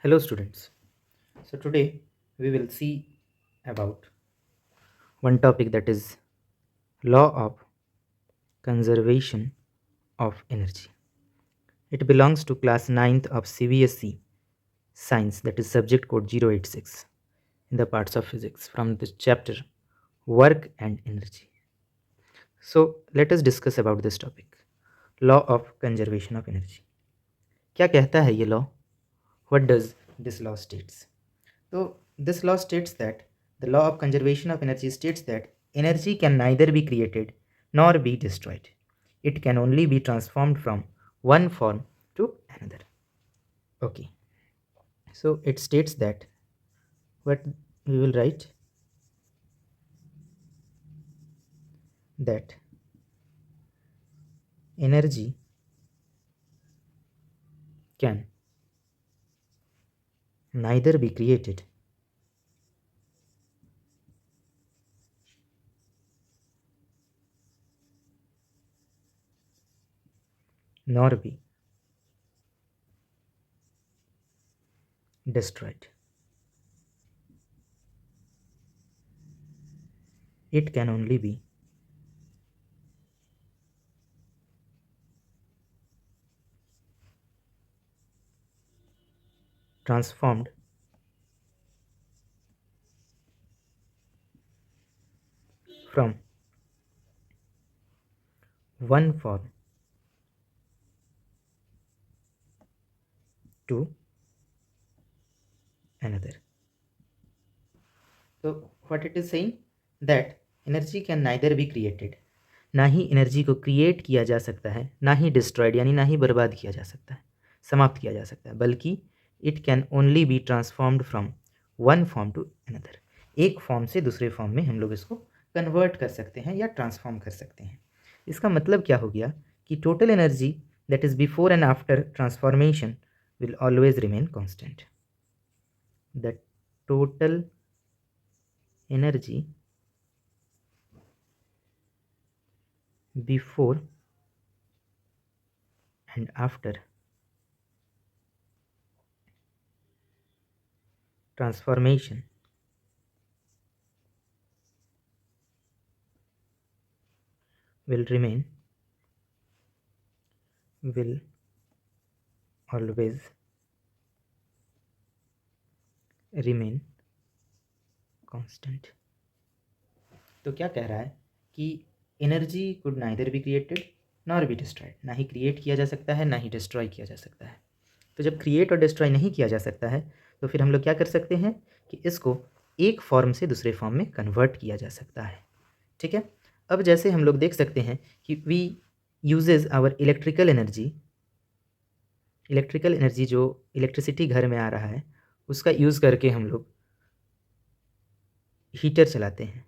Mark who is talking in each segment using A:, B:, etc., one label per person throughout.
A: Hello students. So today we will see about one topic, that is law of conservation of energy. It belongs to class 9th of CBSE science, that is subject code 086 in the parts of physics from the chapter work and energy. So let us discuss about this topic, law of conservation of energy. क्या कहता है ये law? What does this law states? So this law states that the law of conservation of energy states that energy can neither be created nor be destroyed. It can only be transformed from one form to another. Okay. So it states that what we will write, that energy can neither be created nor be destroyed. It can only be transformed from one form to another. So what it is saying, that energy can neither be created, ना ही energy को create किया जा सकता है, ना ही destroyed यानी ना ही बर्बाद किया जा सकता है, समाप्त किया जा सकता है, बल्कि it can only be transformed from one form to another, एक फॉर्म से दूसरे फॉर्म में हम लोग इसको कन्वर्ट कर सकते हैं या ट्रांसफॉर्म कर सकते हैं. इसका मतलब क्या हो गया कि total energy that is before and after transformation will always remain constant. The total energy before and after transformation will always remain constant. तो क्या कह रहा है कि energy could neither be created nor be destroyed, ना ही create किया जा सकता है ना ही डिस्ट्रॉय किया जा सकता है. तो जब क्रिएट और डिस्ट्रॉय नहीं किया जा सकता है तो फिर हम लोग क्या कर सकते हैं कि इसको एक फॉर्म से दूसरे फॉर्म में कन्वर्ट किया जा सकता है. ठीक है. अब जैसे हम लोग देख सकते हैं कि we uses our electrical energy जो इलेक्ट्रिसिटी घर में आ रहा है उसका यूज़ करके हम लोग हीटर चलाते हैं.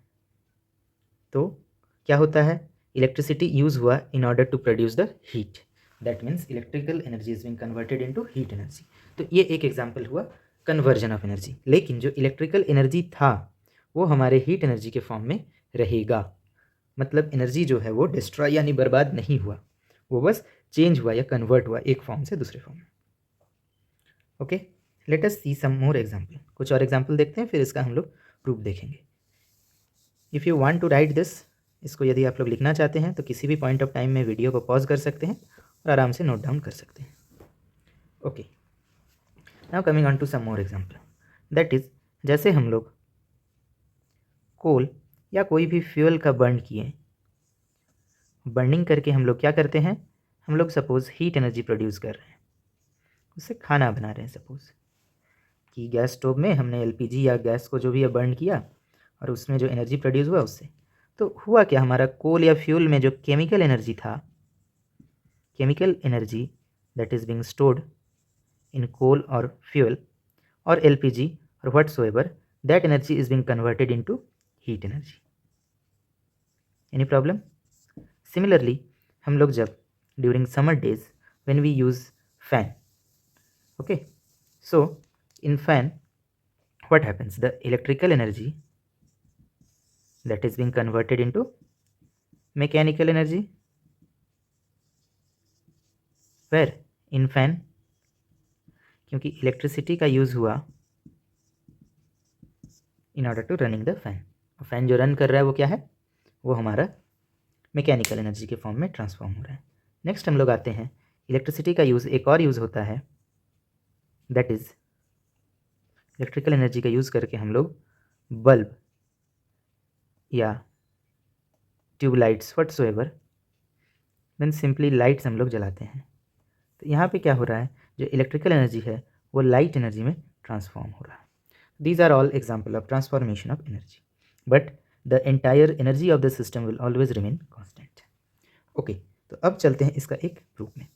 A: तो क्या होता है, इलेक्ट्रिसिटी यूज़ हुआ in order to produce the heat, that means electrical energy is being converted into heat energy. तो ये एक एग्जांपल हुआ कन्वर्जन ऑफ एनर्जी. लेकिन जो इलेक्ट्रिकल एनर्जी था वो हमारे हीट एनर्जी के फॉर्म में रहेगा. मतलब एनर्जी जो है वो डिस्ट्रॉय यानी बर्बाद नहीं हुआ, वो बस चेंज हुआ या कन्वर्ट हुआ एक फॉर्म से दूसरे फॉर्म में. ओके, लेट अस सी सम मोर एग्जांपल. कुछ और एग्जांपल देखते हैं, फिर इसका हम लोग प्रूफ देखेंगे. If you want to write this, इसको यदि आप लोग लिखना चाहते हैं तो किसी भी पॉइंट ऑफ टाइम में वीडियो को पॉज कर सकते हैं और आराम से नोट डाउन कर सकते हैं. Okay, now coming on to some more example, that is जैसे हम लोग कोल या कोई भी फ्यूल का बर्न किए, बर्निंग करके हम लोग क्या करते हैं, हम लोग सपोज़ हीट एनर्जी प्रोड्यूस कर रहे हैं, उससे खाना बना रहे हैं. सपोज़ कि गैस स्टोव में हमने एलपीजी या गैस को जो भी बर्न किया और उसमें जो एनर्जी प्रोड्यूस हुआ उससे, तो हुआ क्या, हमारा कोल या फ्यूल में जो केमिकल एनर्जी था, chemical energy that is being stored in coal और फ्यूल और एलपीजी और whatsoever, that energy is being converted into heat energy. Any problem? Similarly हम लोग जब during summer days when we use fan, okay, so in fan what happens, the electrical energy that is being converted into mechanical energy, where in fan क्योंकि electricity का use हुआ in order to running the fan. Fan जो run कर रहा है वो क्या है, वो हमारा मैकेनिकल एनर्जी के फॉर्म में ट्रांसफॉर्म हो रहा है। नेक्स्ट हम लोग आते हैं, इलेक्ट्रिसिटी का यूज़ एक और यूज़ होता है, दैट इज़ इलेक्ट्रिकल एनर्जी का यूज़ करके हम लोग बल्ब या tubelights whatsoever mean simply lights हम लोग जलाते हैं। तो यहाँ पे क्या हो रहा है, जो इलेक्ट्रिकल एनर्जी है वो लाइट एनर्जी में ट्रांसफॉर्म हो रहा है। These are all example of transformation of energy, but the entire energy of the system will always remain constant. Okay, तो अब चलते हैं इसका एक प्रूफ में।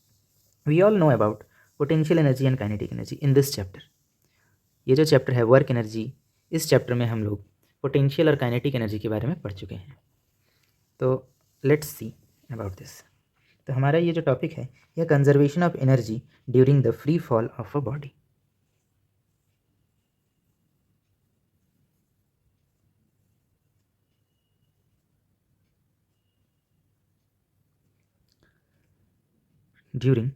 A: We all know about potential energy and kinetic energy in this chapter. ये जो chapter है वर्क एनर्जी, इस चैप्टर में हम लोग पोटेंशियल और काइनेटिक एनर्जी के बारे में पढ़ चुके हैं। तो लेट्स सी अबाउट दिस। तो हमारा ये जो टॉपिक है यह conservation of energy during the free fall of a body. During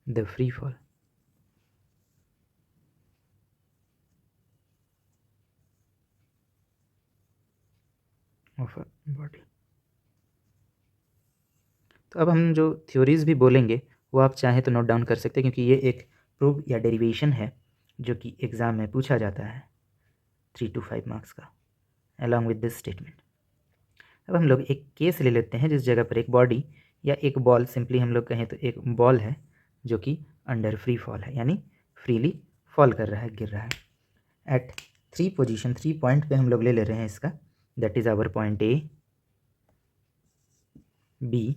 A: the free fall of a body. तो अब हम जो थ्योरीज भी बोलेंगे वो आप चाहें तो नोट डाउन कर सकते हैं, क्योंकि ये एक प्रूफ या डेरिवेशन है जो कि एग्ज़ाम में पूछा जाता है 3 to 5 मार्क्स का, अलॉन्ग विद दिस स्टेटमेंट। अब हम लोग एक केस ले लेते हैं जिस जगह पर एक बॉडी या एक बॉल, सिंपली हम लोग कहें तो एक बॉल है जो कि अंडर फ्री फॉल है, यानी फ्रीली फॉल कर रहा है, गिर रहा है एट 3 पोजीशन, 3 पॉइंट पे हम लोग ले ले रहे हैं इसका, that is our point A, B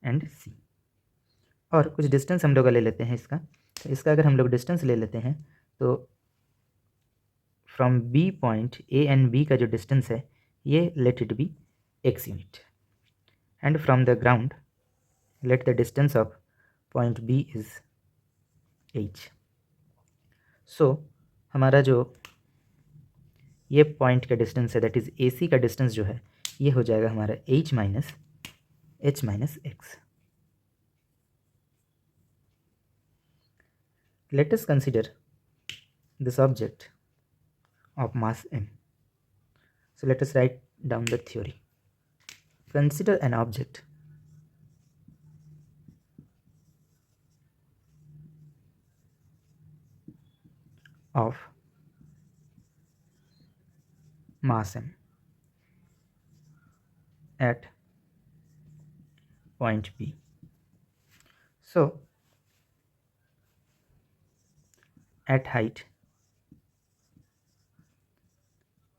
A: and C. और कुछ डिस्टेंस हम लोग ले लेते हैं इसका। तो इसका अगर हम लोग डिस्टेंस ले लेते हैं तो from B point, A and B का जो डिस्टेंस है ये let it be x unit, and from the ground let the distance of point B is h। So हमारा जो ये पॉइंट का डिस्टेंस है दैट इज़ ए सी का डिस्टेंस जो है ये हो जाएगा हमारा h minus x। Let us consider this object of mass m. So let us write down the theory. Consider an object of mass m at point B. So at height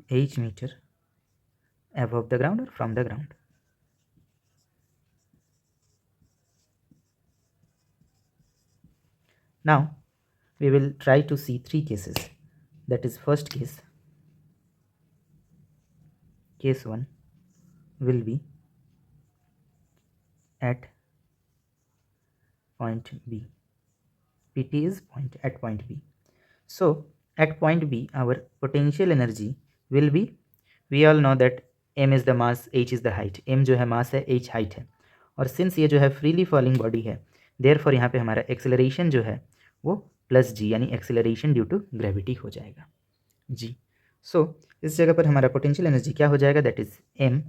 A: h meter above the ground or from the ground. Now we will try to see 3 cases. That is, first case 1 will be at point B. PT is at point B. So at point B our potential energy will be, we all know that m is the mass, h is the height. m जो है mass है, h height है, और since ये जो है freely falling body है, therefore यहाँ पे हमारा acceleration जो है वो प्लस g, यानी acceleration ड्यू टू ग्रेविटी हो जाएगा g। सो इस जगह पर हमारा पोटेंशियल एनर्जी क्या हो जाएगा, that is m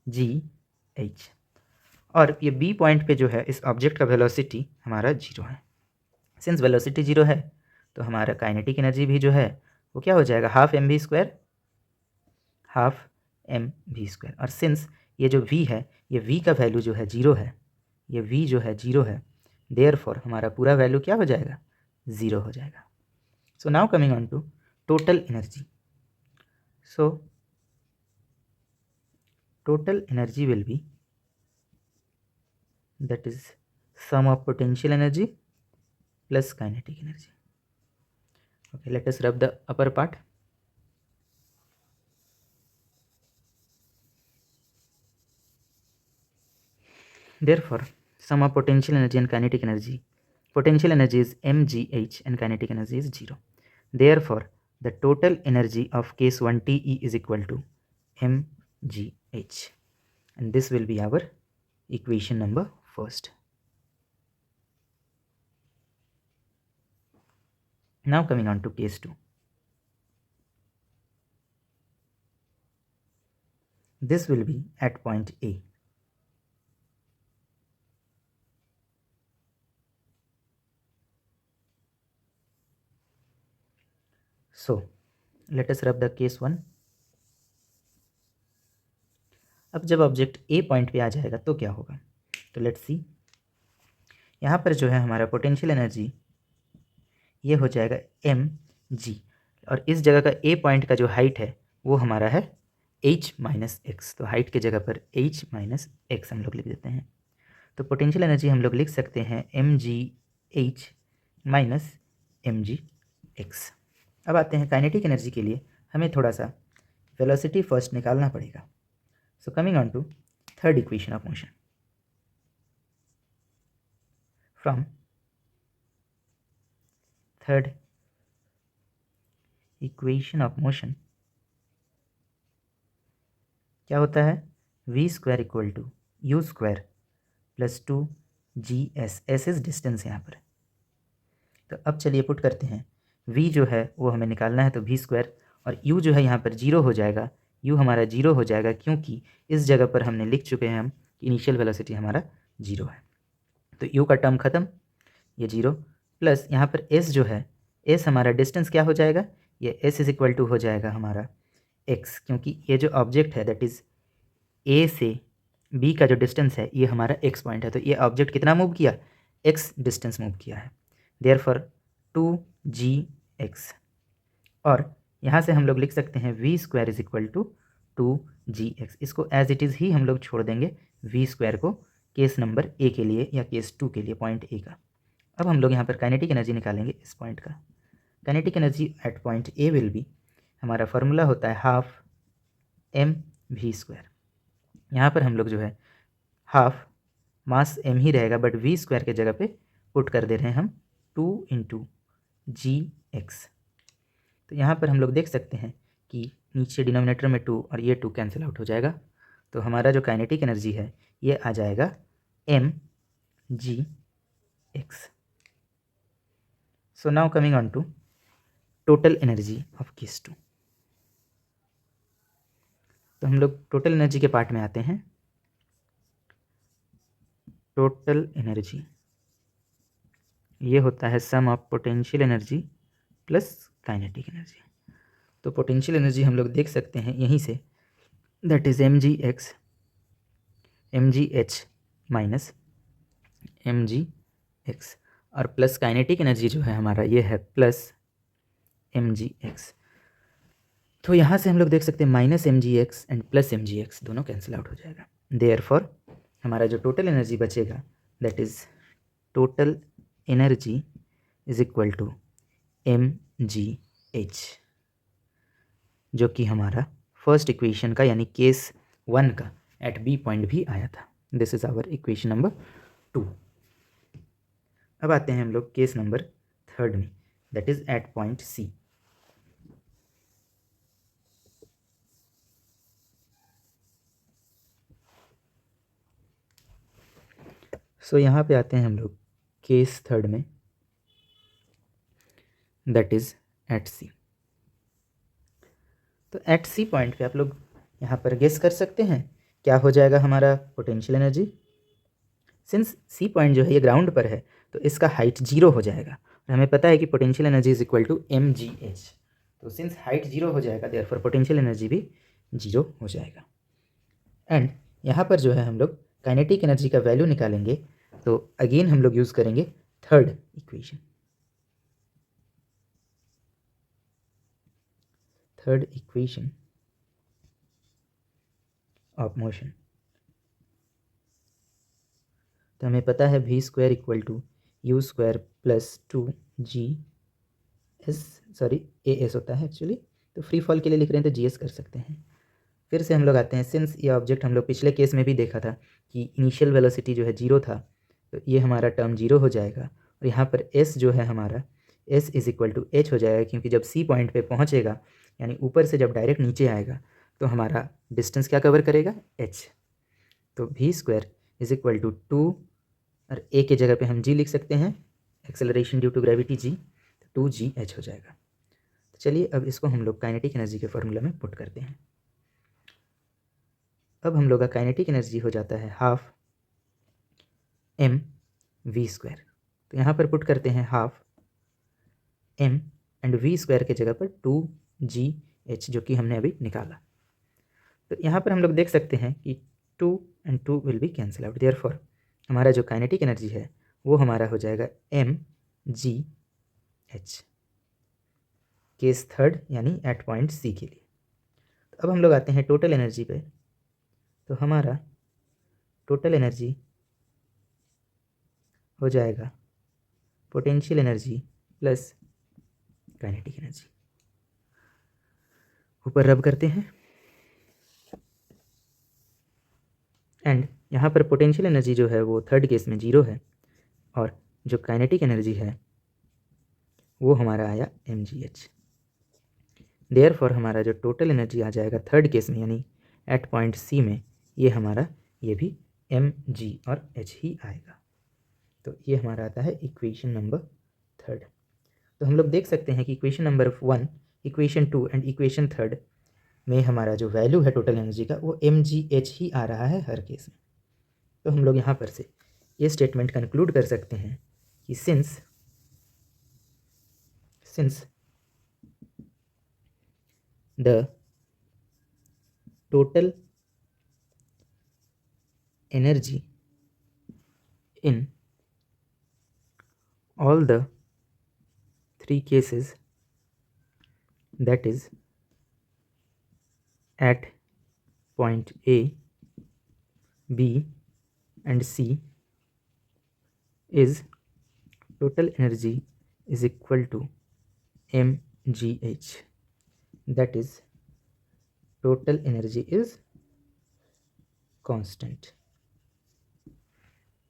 A: g h। और ये b पॉइंट पे जो है इस ऑब्जेक्ट का वेलोसिटी हमारा 0 है। सिंस वेलोसिटी 0 है तो हमारा काइनेटिक एनर्जी भी जो है वो क्या हो जाएगा, हाफ एम वी स्क्वायर। और सिंस ये जो v है, ये v का वैल्यू जो है 0 है, ये v जो है 0 है, देयरफॉर हमारा पूरा वैल्यू क्या हो जाएगा, 0 हो जाएगा। So now coming on to total energy. So total energy will be, that is sum of potential energy plus kinetic energy. Okay, let us rub the upper part. Therefore sum of potential energy and kinetic energy, potential energy is mgh and kinetic energy is 0. Therefore the total energy of case 1 te is equal to mgh, and this will be our equation number first. Now coming on to case 2. This will be at point A. So let us rub the case 1. अब जब object A point पे आ जाएगा तो क्या होगा, तो let's see. यहाँ पर जो है हमारा पोटेंशियल एनर्जी ये हो जाएगा mg, और इस जगह का ए पॉइंट का जो हाइट है वो हमारा है h माइनस एक्स, तो हाइट के जगह पर h माइनस एक्स हम लोग लिख देते हैं। तो पोटेंशियल एनर्जी हम लोग लिख सकते हैं mgh माइनस mgx। अब आते हैं काइनेटिक एनर्जी के लिए, हमें थोड़ा सा वेलोसिटी फर्स्ट निकालना पड़ेगा। So coming on to third equation of motion, from third equation of motion क्या होता है, v square equal to u square plus 2gs, s is distance यहाँ पर। तो अब चलिए पुट करते हैं, v जो है वो हमें निकालना है, तो v स्क्वायर, और u जो है यहाँ पर 0 हो जाएगा, u हमारा 0 हो जाएगा क्योंकि इस जगह पर हमने लिख चुके हैं हम इनिशियल वेलोसिटी हमारा 0 है। तो u का टर्म ख़त्म, ये 0 प्लस यहाँ पर s जो है, s हमारा डिस्टेंस क्या हो जाएगा, ये s इज इक्वल टू हो जाएगा हमारा x, क्योंकि ये जो ऑब्जेक्ट है दैट इज़ a से b का जो डिस्टेंस है ये हमारा x पॉइंट है। तो ये ऑब्जेक्ट कितना मूव किया, x डिस्टेंस मूव किया है, देयरफॉर 2gx। और यहाँ से हम लोग लिख सकते हैं v square is equal to 2gx। इसको एज इट इज़ ही हम लोग छोड़ देंगे v स्क्वायर को केस नंबर ए के लिए या केस 2 के लिए, पॉइंट ए का। अब हम लोग यहाँ पर काइनेटिक एनर्जी निकालेंगे इस पॉइंट का। Kinetic energy at point A will be, हमारा फार्मूला होता है हाफ mv स्क्वायर। यहाँ पर हम लोग जो है हाफ मास m ही रहेगा, बट v स्क्वायर के जगह पे पुट कर दे रहे हैं हम 2 इंटू gx। तो यहाँ पर हम लोग देख सकते हैं कि नीचे डिनोमिनेटर में 2 और ये 2 कैंसिल आउट हो जाएगा, तो हमारा जो काइनेटिक एनर्जी है ये आ जाएगा mgx। So now coming on to total energy of case 2। तो हम लोग टोटल एनर्जी के पार्ट में आते हैं। टोटल एनर्जी ये होता है sum of potential energy plus kinetic energy. तो पोटेंशियल एनर्जी हम लोग देख सकते हैं यहीं से, that is mgx mgh minus mgx, और प्लस काइनेटिक एनर्जी जो है हमारा ये है प्लस mgx। तो यहाँ से हम लोग देख सकते हैं minus mgx and plus mgx दोनों कैंसिल आउट हो जाएगा, देयरफॉर हमारा जो टोटल एनर्जी बचेगा that is total energy is equal to mgh, जो कि हमारा फर्स्ट इक्वेशन का यानी केस 1 का एट बी पॉइंट भी आया था। This is our equation number 2। अब आते हैं हम लोग केस नंबर 3 में, that is at point C. So यहाँ पे आते हैं हम लोग केस 3 में, दैट इज एट सी। तो एट सी पॉइंट पे आप लोग यहाँ पर गेस कर सकते हैं क्या हो जाएगा हमारा potential energy. Since C point जो है ये ग्राउंड पर है तो इसका हाइट 0 हो जाएगा, और हमें पता है कि potential energy is equal to mgh। तो सिंस हाइट 0 हो जाएगा देयरफॉर पोटेंशियल एनर्जी भी 0 हो जाएगा। एंड यहाँ पर जो है हम लोग काइनेटिक एनर्जी का वैल्यू निकालेंगे, तो अगेन हम लोग यूज़ करेंगे third equation. Third equation of motion, तो हमें पता है v square equal to u square plus 2g sorry as होता है एक्चुअली, तो फ्री फॉल के लिए लिख रहे हैं तो gs कर सकते हैं। फिर से हम लोग आते हैं, सिंस ये ऑब्जेक्ट हम लोग पिछले केस में भी देखा था कि इनिशियल वेलोसिटी जो है 0 था, तो ये हमारा टर्म 0 हो जाएगा, और यहाँ पर s जो है हमारा s is equal to h हो जाएगा, क्योंकि जब c पॉइंट पे पहुँचेगा यानी ऊपर से जब डायरेक्ट नीचे आएगा तो हमारा डिस्टेंस क्या कवर करेगा, h। तो v square is equal to 2 और a के जगह पे हम g लिख सकते हैं, acceleration due to gravity g, 2GH हो जाएगा। तो चलिए अब इसको हम लोग काइनेटिक एनर्जी के फॉर्मूला में पुट करते हैं। अब हम लोग का काइनेटिक एनर्जी हो जाता है 12 mv²। तो यहाँ पर पुट करते हैं 12 m एंड v² के जगह पर 2GH जो कि हमने अभी निकाला। तो यहाँ पर हम लोग देख सकते हैं कि 2 and 2 will be cancel out, therefore हमारा जो काइनेटिक एनर्जी है वो हमारा हो जाएगा mgh, केस थर्ड यानी एट पॉइंट सी के लिए। तो अब हम लोग आते हैं टोटल एनर्जी पे। तो हमारा टोटल एनर्जी हो जाएगा potential energy plus kinetic energy. ऊपर रब करते हैं एंड यहाँ पर पोटेंशियल एनर्जी जो है वो थर्ड केस में 0 है और जो काइनेटिक एनर्जी है वो हमारा आया mgh। देयरफॉर हमारा जो टोटल एनर्जी आ जाएगा थर्ड केस में यानी एट पॉइंट सी में, ये हमारा ये भी mg और h ही आएगा। तो ये हमारा आता है इक्वेशन नंबर थर्ड। तो हम लोग देख सकते हैं कि equation number 1, equation 2 and equation third में हमारा जो वैल्यू है टोटल एनर्जी का वो mgh ही आ रहा है हर केस में। तो हम लोग यहाँ पर से ये स्टेटमेंट कंक्लूड कर सकते हैं कि since the total energy in all the three cases, that is at point A, B and C, is total energy is equal to mgh, that is total energy is constant।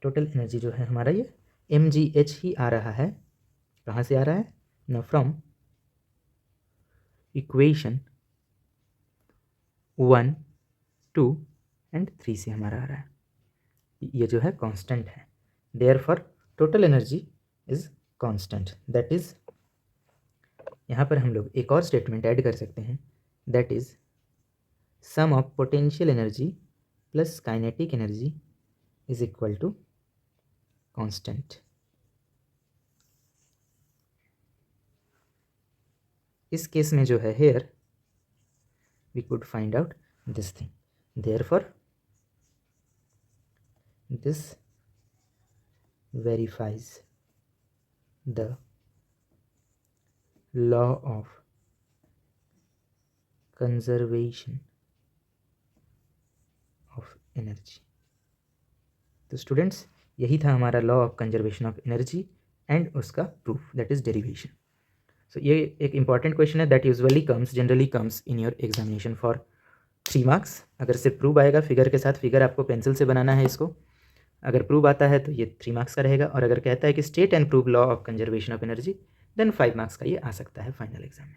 A: Total energy जो है हमारा ये mgh ही आ रहा है। कहाँ से आ रहा है ना, फ्रॉम इक्वेशन 1, 2 एंड 3 से हमारा आ रहा है। ये जो है कांस्टेंट है, therefore total energy is constant. That is, यहाँ पर हम लोग एक और स्टेटमेंट ऐड कर सकते हैं, that is sum of potential energy plus kinetic energy is equal to constant. इस केस में जो है here we could find out this thing, therefore this verifies the law of conservation of energy। तो students यही था हमारा law of conservation of energy and उसका proof, that is derivation. So ये एक इंपॉर्टेंट क्वेश्चन है that usually generally comes in your examination for 3 marks. अगर सिर्फ प्रूफ आएगा फिगर के साथ, फिगर आपको पेंसिल से बनाना है इसको, अगर प्रूव आता है तो ये 3 मार्क्स का रहेगा, और अगर कहता है कि state and prove law of conservation of energy then 5 marks का ये आ सकता है फाइनल एग्जाम में।